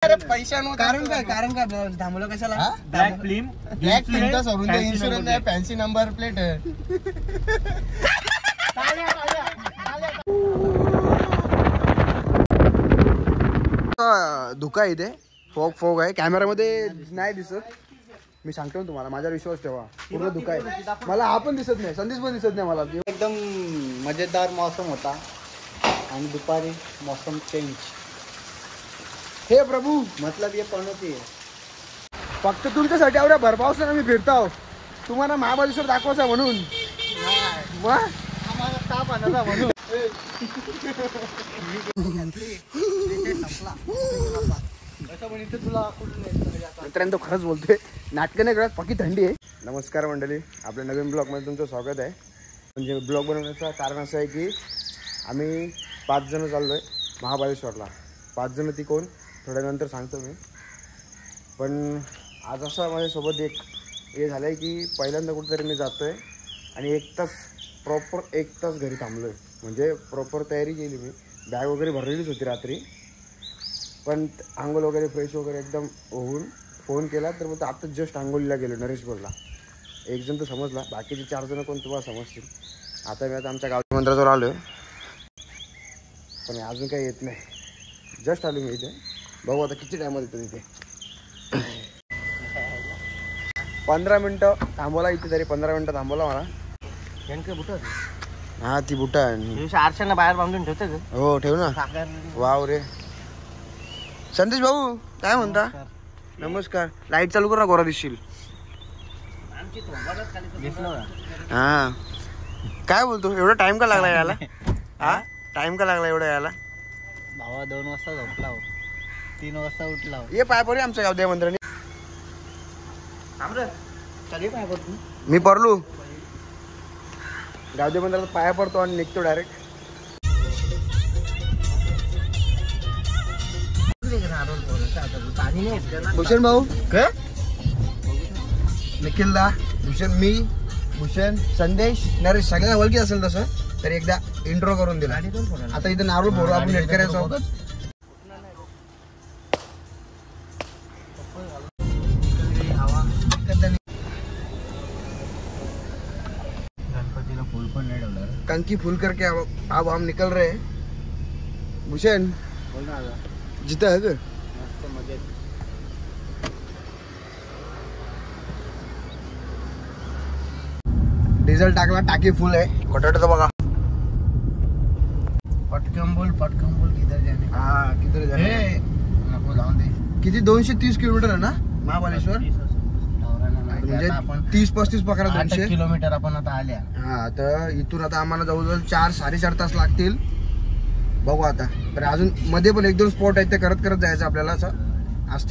कारण काय थांबवलं कशाला? ब्लॅक फिल्मचा सोडून इन्शुरन्स आहे, फॅन्सी नंबर प्लेट आहे. धुका आहे इथे, फोग आहे, कॅमेरामध्ये नाही दिसत. मी सांगतो तुम्हाला, माझ्यावर विश्वास ठेवा. पूर्ण धुका आहे, मला हा पण दिसत नाही, संदेश पण दिसत नाही मला. एकदम मजेदार मौसम होता आणि दुपारी मौसम चेंज. हे प्रभू, मतलब ये पनोती आहे. फक्त तुमच्यासाठी एवढ्या भरपावसाने आम्ही फिरतो, तुम्हाला महाबळेश्वर दाखवायचा म्हणून. आम्हाला ताप आणायचा म्हणून. मित्रांनो खरंच बोलतोय, नाटकं नाही करत, पक्की थंडी आहे. नमस्कार मंडळी, आपल्या नवीन ब्लॉगमध्ये तुमचं स्वागत आहे. म्हणजे ब्लॉग बनवण्याचं कारण असं आहे की आम्ही 5 जण चाललो आहे महाबळेश्वरला. 5 जण ती कोण थोड्या नंतर सांगतो मी. पण आज असं माझ्यासोबत हे झालं आहे की पहिल्यांदा कुठेतरी मी जातो आहे आणि 1 तास प्रॉपर 1 तास घरी थांबलो आहे. म्हणजे प्रॉपर तयारी केली मी, बॅग वगैरे भरलेलीच होती रात्री. पण आंघोळ वगैरे फ्रेश वगैरे एकदम होऊन फोन केला तर मग आता जस्ट आंघोळीला गेलो नरेशपूरला. 1 जण तर समजला, बाकीचे 4 जण कोण तुम्हाला समजतील. आता मी आमच्या गावच्या मंदिराजवळ आलो आहे, पण अजून काही येत नाही. जस्ट आलो मी इथे, बघू आता किती टायमात येतो तिथे. 15 मिनटं थांबवला इथे, तरी 15 मिनटं थांबवला मला. हा ती बुटा आरशांना बाहेर बांधून ठेवते. हो ठेव ना. वाव रे. संदेश भाऊ काय म्हणता? नमस्कार. लाईट चालू कर ना, गोरा दिसशील. हा काय बोलतो, एवढा टाइम का लागला यायला? हा टाइम का लागला एवढा यायला? भावा 2 वाजता झोपला, 3 वाजता उठला. ये पाय पडे आमच्या गावदेव मंदिराने. पाय पडतो मी पडलो गावदेव मंदिरात, पाया पडतो आणि निघतो डायरेक्ट. भूषण भाऊ काय, निखिलदा, भूषण, मी, भूषण, संदेश, नरेश सगळ्यांना ओळखी असेल तसं. तर एकदा इंट्रो करून दिला. आता इथे नारळ फोडू आपण, नेट करायचो. गणपतीला फूल पण नाही ठेवणार. कंकी फूल करके अब हम निकल रहे हैं. भूषण बोल ना, जिथं आहे ग मस्त मजेत. डिझेल टाकला, टाकी फुल आहे. कोटाटा बघा. पटकन बोल किधर जाने. हा किती हे नको जाऊन दे. किती 230 किलोमीटर आहे ना महाबळेश्वर. म्हणजे 30-35 पकडा, 200 किलोमीटर आपण आता आल्या. हा तर इथून आता आम्हाला जवळजवळ 4-4.5 तास लागतील. बघू आता. पण अजून मध्ये पण 1-2 स्पॉट आहेत, ते करत जायचं आपल्याला. असं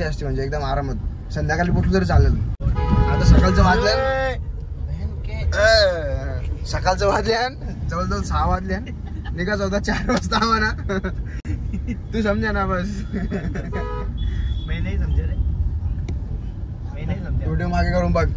असते म्हणजे एकदम आरामात. संध्याकाळी पोचलो तरी चालेल. आता सकाळचं वाजल्या, सकाळचं वाजल्यान जवळजवळ 6 वाजल्या. निघायचं होता 4 वाजता आम्हाला. तू समजा ना बस. मी नाही समजा रे, मी नाही समजा. व्हिडिओ मागे करून बघ.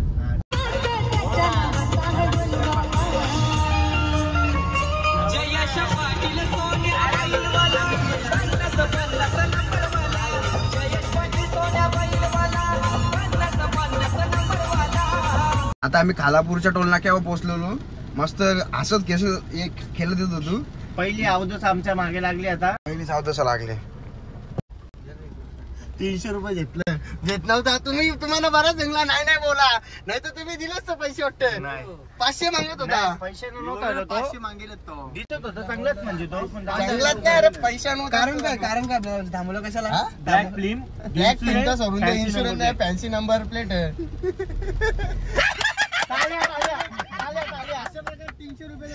आता आम्ही खालापूरच्या टोल नाक्यावर पोहोचलेलो. मस्त हसत केस खेळत येत होतो. पहिली अवधूत आमच्या मागे लागली. आता पहिली सावधसा लागले. 300 रुपये घेत नव्हता तुम्ही. तुम्हाला बराच सांगला नाही बोला, नाही तर तुम्ही दिलेच तर पैसे. वाटतं 500 मागत होता. पैसे नव्हता, 500 मागेल तो. दिसत होता चांगलाच. म्हणजे तो चांगलाच नाही रे, पैसा नव्हता. कारण काय थांबवलं कशाला? ब्लॅक फिल्मचा सोडून इन्शुरन्स आहे, फॅन्सी नंबर प्लेट आहे. 300 रुपये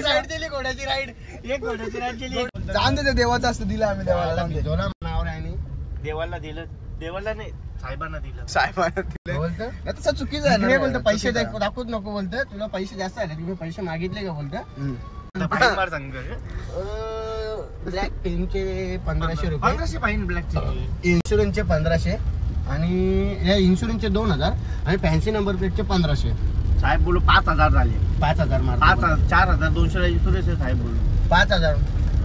राईड दिली, घोड्याची राईड. एक घोड्याची राईड केली. जाऊन दे, देवाचं असतं. दिलं आम्ही देवाला. देवाला दिलं. देवाला नाही, साहेबांना दिलं. साहेबांना दिलं बोलतं तसं चुकीचं आहे ना. बोलतं पैसे दाखवत नको. बोलतं तुला पैसे जास्त आले, तुम्ही पैसे मागितले का? बोलतं ब्लॅक फिल्मचे 1500 रुपये. 1500 फाईन ब्लॅकचे. इन्शुरन्सचे 1500 आणि या इन्शुरन्सचे 2000 आणि फॅन्सी नंबर प्लेटचे 1500. साहेब बोलू 5000 झाले. 5000 मार. 4200 इन्शुरन्स आहे. साहेब बोलू 5000.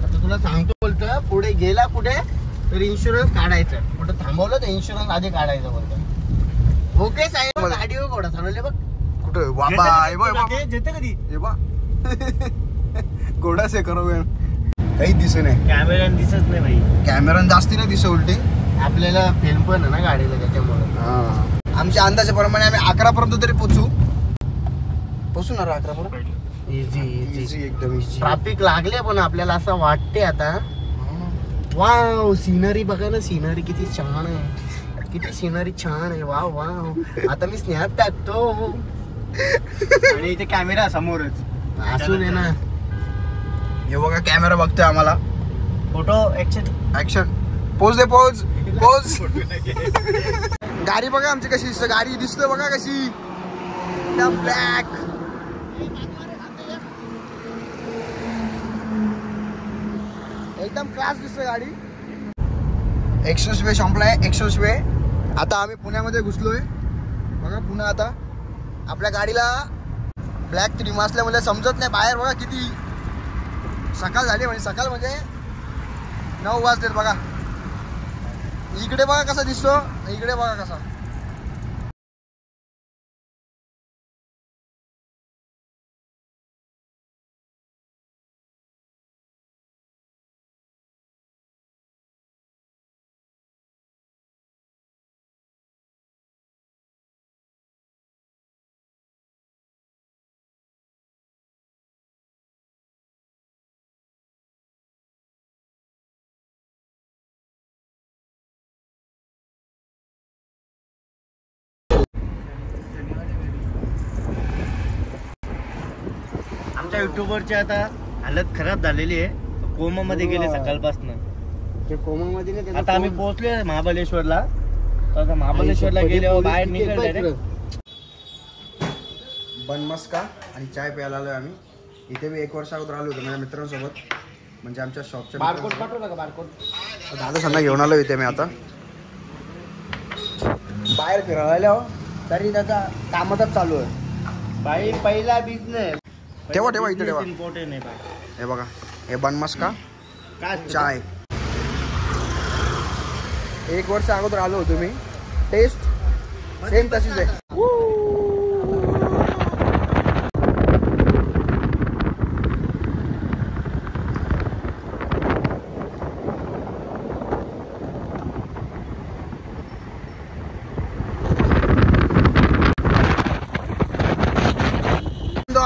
आता तुला सांगतो. बोलतं पुढे गेला कुठे तर इन्शुरन्स काढायचं. कुठं थांबवलं तर इन्शुरन्स आधी काढायचं बोलतो. ओके साहेब गाडीवर घोडा चालवले बघ. कुठं बाबा जेते कधी घोडाच आहे खरं काही दिसत नाही. कॅमेरा दिसत नाही भाई. कॅमेरा जास्ती नाही दिसत उलटे. आपल्याला फिल्म पण आहे ना गाडीला त्याच्यामुळे. आमच्या अंदाजाप्रमाणे आम्ही 11 पर्यंत तरी पोचू ना 11 पर्यंत. इझी एकदम इझी. ट्रॅफिक लागले पण आपल्याला असं वाटते आता. वाव सिनरी बघा ना. सिनरी किती छान आहे. किती सिनरी छान आहे. Wow wow. आता मी स्नॅप टाकतो. आणि इथे कॅमेरा समोरच असू दे ना. हे बघा कॅमेरा बघतोय आम्हाला. फोटो ऍक्शन पोज दे पोज. गाडी बघा आमची कशी दिसते. गाडी दिसते बघा कशी एकदम ब्लॅक. एकदम क्लास दिसते गाडी. एक्सप्रेस वे संपलाय. एक्सप्रेस वे आता आम्ही पुण्यामध्ये घुसलोय बघा. पुणे आता आपल्या गाडीला ब्लॅक ट्रिम असल्यामुळे समजत नाही बाहेर. बघा किती सकाळ झाली. म्हणजे सकाळ म्हणजे 9 वाजलेत बघा. इकडे बघा कसा दिसतो. इकडे बघा कसा. आमच्या युट्यूबरची आता हालत खराब झालेली आहे. कोमा मध्ये गेले सकाळपासून. ते कोमा मध्ये आता आम्ही पोहोचलोय महाबळेश्वरला. तर महाबळेश्वरला गेल्यावर बाहेर निघाल बनमस्का आणि चाय प्यायला आलोय आम्ही. इथे मी 1 वर्ष अगोदर आलो होतो माझ्या मित्रांसोबत. म्हणजे आमच्या शॉपच्या बारकोड पाठवला का बारकोड. दादा सांगा घेऊन आलो इथे मी आता. बाहेर फिरायला तरी त्याचा कामातच चालू आहे. बाई पहिला बिझनेस. ठेवा ठेवा इथे ठेवा. इम्पॉर्टंट आहे बाई. हे बघा हे बनमस्का चाय. 1 वर्ष अगोदर आलो होतो मी. टेस्ट सेम तशीच आहे.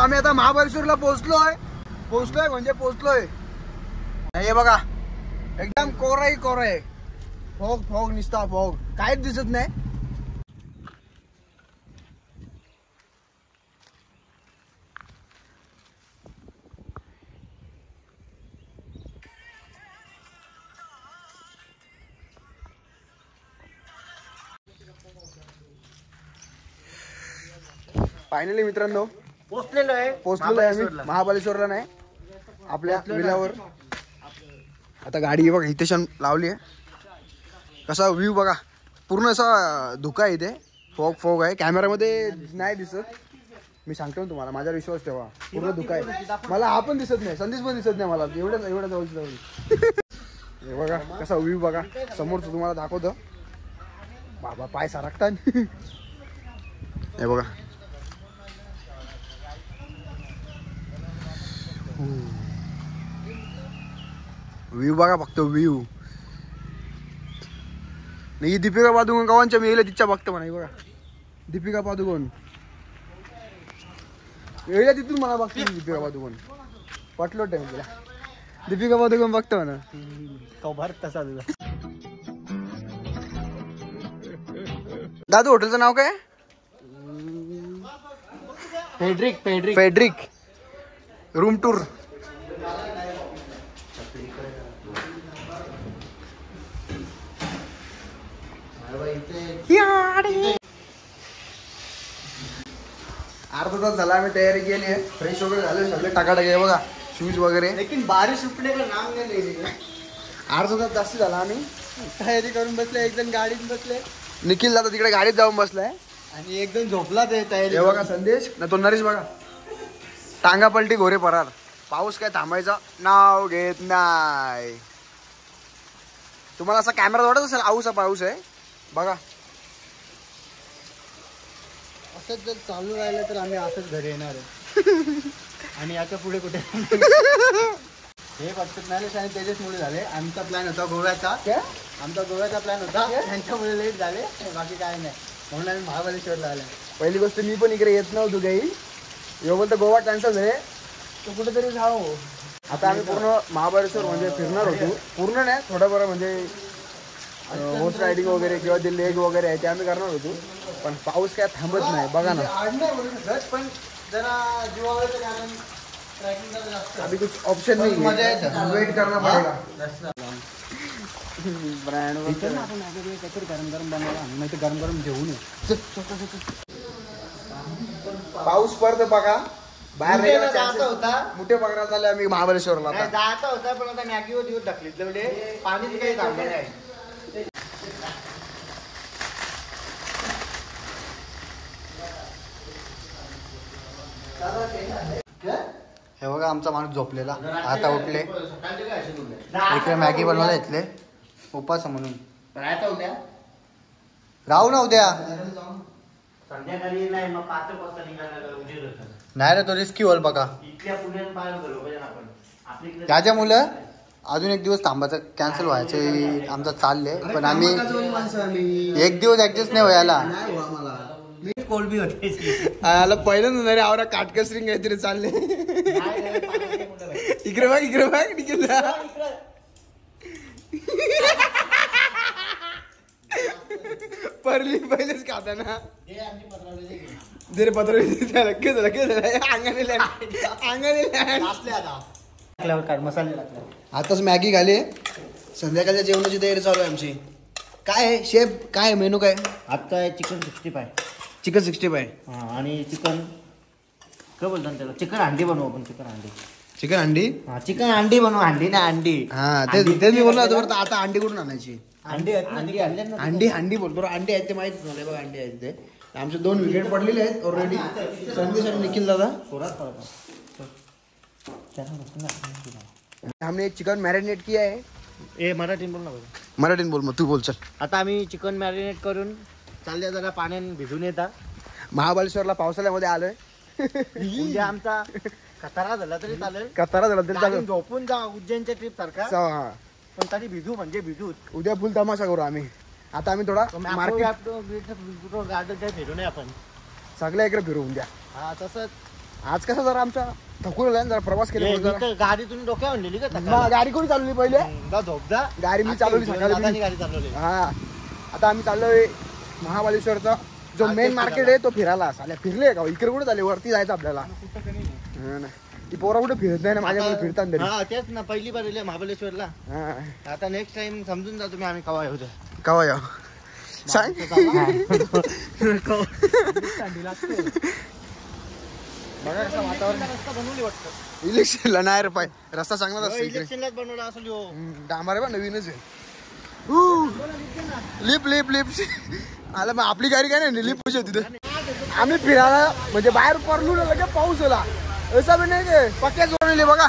आम्ही आता महाबळेश्वरला पोहोचलोय म्हणजे पोहोचलोय. हे बघा एकदम कोराई कोराई. फॉग फॉग निसता फॉग. काहीच दिसत नाही. फायनली मित्रांनो पोहोचलेलो आहे आम्ही महाबळेश्वरला. नाही आपल्या विलावर. आता गाडी बघा इथे लावली आहे. कसा व्ह्यू बघा. पूर्ण असा धुका आहे इथे. फॉग आहे. कॅमेरामध्ये नाही दिसत. मी सांगतो तुम्हाला माझ्यावर विश्वास ठेवा. पूर्ण धुका आहे. मला हा पण दिसत नाही. संदेश पण दिसत नाही मला. एवढ्या जवळ. हे बघा कसा व्ह्यू बघा. समोरचं तुम्हाला दाखवतो. बाबा पाय सारखतात. हे बघा व्ह्यू बघा. बघतो व्ह्यू. नाही दीपिका पादुकोण कवांच्या मी येईल तिच्या बघतो म्हणा. बघा दीपिका पादुकोण येईल तिथून मला बघते. दीपिका पादुकोण पटलो टाइम तिला. दीपिका पादुकोण बघतो म्हणा. कव्हर तसा तुझा. दादू हॉटेलचं नाव काय. Friedrich room tour. अर्धा तास झाला आम्ही तयारी केली आहे. फ्रेश वगैरे झाले सगळे टाकाटाक आहे बघा. शूज वगैरे. लेकिन बारिश रुपये का नाम नाही लिहिले. अर्धा तास जास्त झाला. आम्ही तयारी करून बसले. एक जण गाडीत बसले. निखिल दादा तिकडे गाडीत जाऊन बसलाय. आणि एक जण झोपला ते तयारी. हे बघा संदेश ना तो नरेश बघा. टांगा पलटी घोरे परार. पाऊस काय थांबायचा नाव घेत नाही. तुम्हाला असा कॅमेरा वाटत असेल आऊसा पाऊस आहे बघा. असंच जर चालू राहिलं तर आम्ही असंच घरी येणार आहे. आणि याच्या पुढे कुठे हे पटकन नाही आणि त्याच्याचमुळे झाले. आमचा प्लॅन होता गोव्याचा. आमचा गोव्याचा प्लॅन होता, त्यांच्यामुळे लेट झाले, बाकी काय नाही. म्हणून आम्ही महाबळेश्वरला आले. पहिली गोष्ट मी पण इकडे येत नव्हतो काही. यो बोलतो गोवा कॅन्सल आहे तो कुठेतरी जाऊ. आता आम्ही पूर्ण महाबळेश्वर म्हणजे फिरणार होतो. पूर्ण नाही थोडंफार म्हणजे हॉर्स रायडिंग वगैरे किंवा ते लेग वगैरे आहे ते आम्ही करणार होतो. पण पाऊस काय थांबत नाही बघा ना. पण जरा जीवावरचं कारण अभी कुछ ऑप्शन नहीं है, वेट करना पड़ेगा. ब्रँड आपण काहीतरी गरम गरम बनवायला नाही तर गरम गरम जेवू नये. पाऊस पडतो बघा बाहेर जायचं होता. मोठे पकडण्यात आले आम्ही महाबळेश्वरला. जायचं होता पण आता मॅगीवर दिवस ढकलीत म्हणजे पाणीच काही थांबलं नाही. हे बघा आमचा माणूस झोपलेला आता उठले. इकडे मॅगी बनवायला येतले उपास म्हणून. राहू ना उद्या. संध्याकाळी नाही मग 5 वाजता निघायला उशीर होता. नाही रे तो रिस्की होईल बघा. इथल्या पुण्यात पाहायला गेलो पाहिजे आपण आपल्या त्याच्या मुलं अजून एक दिवस थांबायचं कॅन्सल व्हायचं आमचं चाललंय. पण आम्ही एक दिवस ऍडजस्ट नाही व्हायला. मी कोलबी होते आला पहिल्यांदा नाही रे आवरा काटकसरी काहीतरी चालले. इकडे बघ इकडे बघ निखिल परली पहिलेच खाता ना. जरे पत्र मसाले आताच मॅगी खाली. संध्याकाळच्या जेवणाची तयारी चालू आहे आमची. काय आहे शेफ काय आहे मेनू काय. आता आहे चिकन 65. चिकन 65 आणि चिकन काय बोलतात त्याला चिकन अंडी बनवू आपण. चिकन अंडी चिकन अंडी. चिकन अंडी बनवू. अंडी ना अंडी. हा तेच मी बोललो होतो. आता अंडी कुठून आणायची. अंडी अंडी आणले ना. अंडी अंडी बोलतो अंडी आहेत ते माहित झाले बघा. अंडी आहेत ते आमचे 2 विकेट पडलेले आहेत ऑलरेडी. संदेश आणि निखिल दादा. हमने चिकन मॅरिनेट किया है. ए मराठीत बोल ना. मराठीत बोल मग तू बोल चल. आता आम्ही चिकन मॅरिनेट करून चालले जरा पाण्याने भिजून येतात. महाबळेश्वरला पावसाळ्यामध्ये आलोय. उद्या आमचा कतारा झाला तरी चालेल. कतारा झाला तरी चालेल. झोपून जा उज्जैनच्या ट्रिप सारखा. हा. पण तरी भिजू म्हणजे भिजू. उद्या फुल तमाशा करू आम्ही. आता आम्ही थोडा मार्केट गार्डन काय फिरू नये आपण. सगळ्या इकडे फिरू उद्या. हा तसंच आज कसं जरा आमचा थकून जरा प्रवास केला. गाडी तुम्ही डोक्यावर आणलेली का. गाडी कोणी चालवली पहिले. झोप जा. गाडी मी चालवली सकाळी. गाडी चालवली. हा आता आम्ही चाललोय महाबळेश्वरचा जो मेन मार्केट आहे तो फिरायला. साल्या फिरले का इकडे कुठे झाले वरती जायचं आपल्याला. ती पोरा कुठे फिरत नाही ना माझ्याकडे फिरतात तरी. हा तेच ना पहिली बार गेले महाबळेश्वरला. आता नेक्स्ट टाइम समजून जा तुम्ही आम्ही कवा येऊ. कवा या सांग. बघा कसं वातावरण. रस्ता बनवली वाटतं. इलेक्शनला नाही रे पाय रस्ता चांगलाच असतो इकडे. इलेक्शनलाच बनवला असेल. डांबर आहे बा नवीनच आहे. लिप लिप लिप आला मग आपली गाडी काय नाही लिप पुढे तिथे. आम्ही फिरायला म्हणजे बाहेर पडलो ना लगे पाऊस आला. असं पण नाही ते पक्क्या जोडले बघा.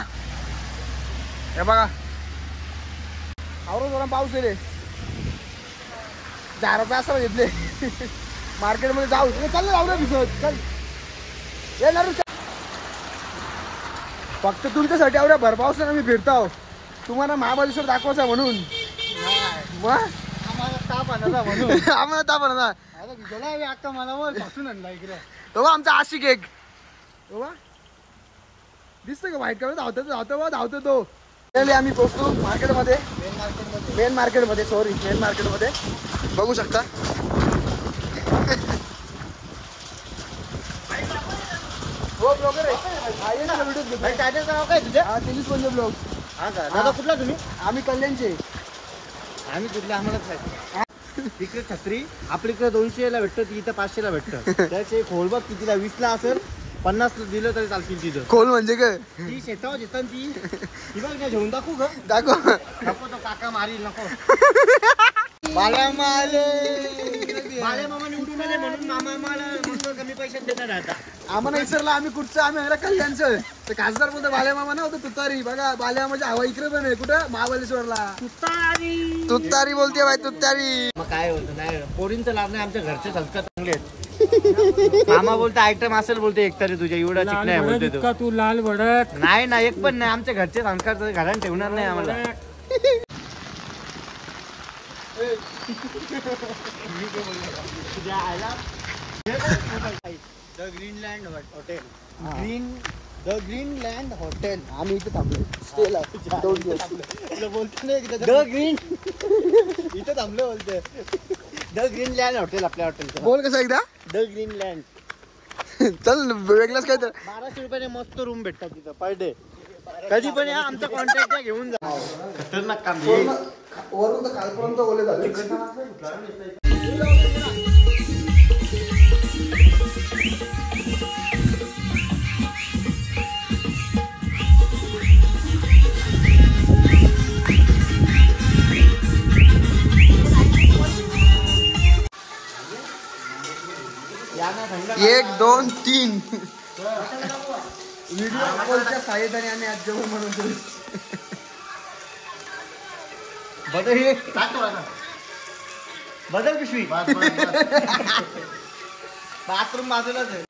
हे बघा आवरून जोरा पाऊस येले. झाडाचा असं घेतले मार्केटमध्ये जाऊ. चाल ना आवरा भिजत चल. येणार फक्त तुमच्यासाठी एवढ्या भरपावसानं मी फिरतो. तुम्हाला महाबळेश्वर दाखवायचं म्हणून. मग आम्हाला ताप आणला म्हणून. आम्हाला ताप आणला. आता मला वर पासून आणला इकडे. तो आमचा आशिक एक दिसतो का व्हाईट कलर धावतो तो. आम्ही पोहोचतो मार्केटमध्ये. मेन मार्केटमध्ये सॉरी मेन मार्केटमध्ये बघू शकता. हो ब्लॉगर आहे. चॅनलचं नाव काय तुझ्या. हा तेलीस म्हणजे ब्लॉग. हा का दादा कुठला तुम्ही. आम्ही कल्याणचे. आम्ही कुठले आम्हाला तिकडे छत्री आपल्याकडे 200ला भेटतं. ती इथं 500ला भेटतं. त्याचे खोल बघ कितीला 20ला असेल 50 दिलं तरी चालतील तिथं. खोल म्हणजे काय. ती शेतावर येतात ती बघ ना घेऊन दाखवू का. दाखव नको तो काका मारील नको. बाळा माले बाळे मामा निवडून आले म्हणून मामा मला म्हणतो कमी पैशात देणार आता. आम्हाला विसरला आम्ही कुठचं, आम्ही आला कल्याणचं. तर खासदार बोलतो बाल्या मामा नव्हतं तुतारी. बघा बाल्या मामाची हवा इकडे पण आहे. कुठं महाबळेश्वरला तुतारी बोलते बाई तुतारी. मग काय होतं नाही पोरींचं लाभ नाही, आमच्या घरचे संस्कार चांगले आहेत. मामा बोलते आयटम असेल बोलते एक तरी तुझ्या एवढा चिकन आहे बोलते तू लाल भडक. नाही ना एक पण नाही, आमच्या घरचे संस्कार घरात ठेवणार नाही आम्हाला. The Greenland hotel. The Greenland hotel. आम्ही इथे थांबलो स्टेला 2 दिवस. बोलतो नाही द ग्रीन इथे थांबलो बोलते. द ग्रीनलँड हॉटेल आपल्या हॉटेलचं. बोल कसं एकदा. The Greenland. चल वेगळंच काय तर. 1200 रुपयाने मस्त रूम भेटतात तिथं पर डे. कधी पण या आमचा कॉन्ट्रॅक्ट घेऊन जा. खतरनाक काम. वरून तर कालपर्यंत ओले झाले. एक 2 3 व्हिडिओ कॉलच्या साहाय्याने आम्ही आज जेवण बनवतो. बदल पिशवी बाथरूम बाजूलाच आहे.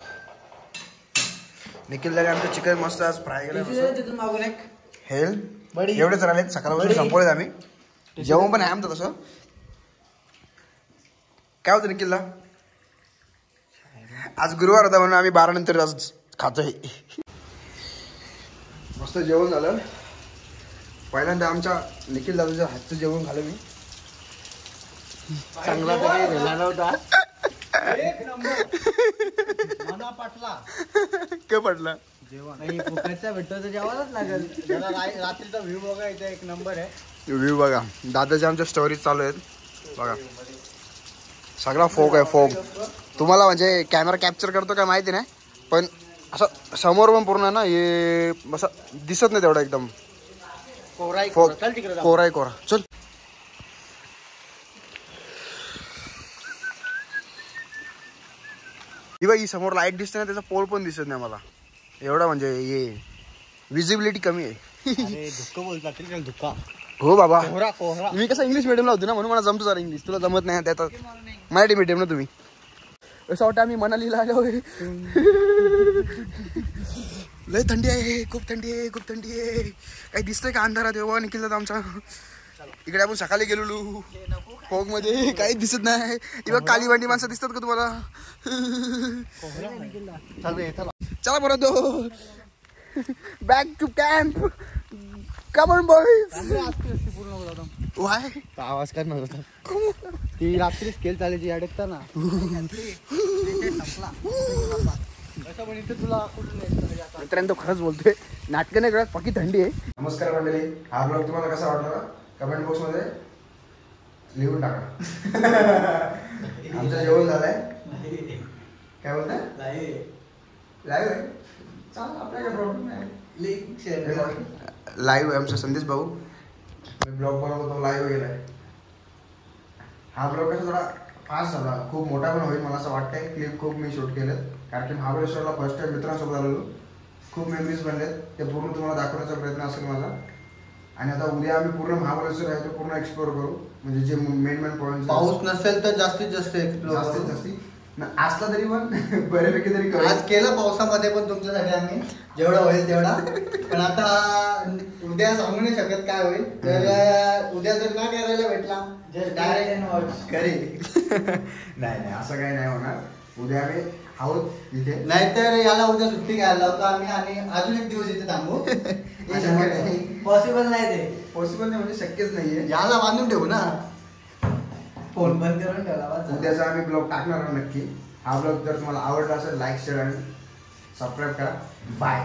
निखिल दादा आमचं चिकन मस्त आज फ्राय केलं. तिथून मागून एक हेल एवढेच राहिले. सकाळपासून संपवलेत आम्ही. जेवण पण आहे आमचं तसं. काय होतं निखिलला आज गुरुवार होता म्हणून आम्ही 12 नंतर आज खातोय. मस्त जेवण झालं. पहिल्यांदा आमच्या निखिल दादाच्या हातचं जेवण खाल्लं मी. चांगला तरी रेला नव्हता. एक नंबर. मना पाटला काय पडला जेवण. फुकटचा भेटतो तर जेवायलाच लागेल. रात्रीचा व्ह्यू बघा इथे एक नंबर आहे. व्ह्यू बघा. दादाच्या आमच्या स्टोरीज चालू आहेत बघा. सगळा फोक आहे फोक. तुम्हाला म्हणजे कॅमेरा कॅप्चर करतो काय माहिती नाही, पण असं समोर पण पूर्ण ना हे असं दिसत नाही तेवढं एकदम फोक. कोरा आहे कोरा. चल ही समोर लाईट दिसते ना, त्याचा पोल पण दिसत नाही मला एवढा. म्हणजे हे विजिबिलिटी कमी आहे. धुक्का बोलतात धुक्का. हो बाबा. कोहरा. मी कसं इंग्लिश मिडियमला होतो ना म्हणून मला जमतो जरा इंग्लिश. तुला जमत नाही त्यात मराठी मिडियम ना तुम्ही. असं वाटतं आम्ही मनालीला आलो. लय थंडी आहे. खूप थंडी आहे. खूप थंडी आहे. काही दिसतंय का अंधारात. एवढा निघिल आमचा. इकडे आपण सकाळी गेलेलो फोग मध्ये काही दिसत नाही. इव्हा काली वांडी माणसं दिसतात का तुम्हाला. चला परत back to camp. Come on boys. वाय आवाज करणार होता. ती रात्री स्केल चालायची अडकता ना. मित्रांनो खरंच बोलतोय. नाटकं नाही करत. पक्की थंडी आहे. नमस्कार मंडळी. हा ब्लॉग तुम्हाला कसा वाटला कमेंट बॉक्स मध्ये लिहून टाका. आमचं जेवण झालंय. काय बोलताय लाईव्ह आहे. चाल आपल्या काय प्रॉब्लेम नाही. लाईव्ह आहे आमचा संदेश भाऊ. मी ब्लॉग बनवतो लाईव्ह गेलाय. हा ब्लॉग कसा थोडा फास्ट झाला. खूप मोठा पण होईल मला असं वाटतंय. क्लिप खूप मी शूट केलं कारण की महाबळेश्वरला फर्स्ट टाइम मित्रांसोबत आलेलो. खूप मेमरीज बनलेत. ते पूर्ण तुम्हाला दाखवण्याचा प्रयत्न असेल माझा. आणि आता उद्या आम्ही पूर्ण महाबळेश्वर आहे तो पूर्ण एक्सप्लोर करू. म्हणजे जे मेन पॉईंट. पाऊस नसेल तर जास्तीत जास्त जास्ती असला तरी पण बऱ्यापैकी तरी आज केलं पावसामध्ये पण तुमच्यासाठी आम्ही जेवढा होईल तेवढा. पण आता उद्या सांगू नाही शकत काय होईल. तर उद्या जर ना करायला भेटला डायरेक्ट घरी. नाही असं काही नाही होणार. उद्या आम्ही आहोत इथे. नाहीतर याला उद्या सुट्टी घ्यायला होतं आम्ही आणि अजून एक दिवस इथे थांबू. पॉसिबल नाही ते. पॉसिबल नाही म्हणजे शक्यच नाहीये. याला बांधून ठेवू ना. फोन बंद करून ठेवला. उद्याचा आम्ही ब्लॉग टाकणार नक्की. हा ब्लॉग जर तुम्हाला आवडला असेल लाईक शेअर आणि सबस्क्राईब करा. बाय.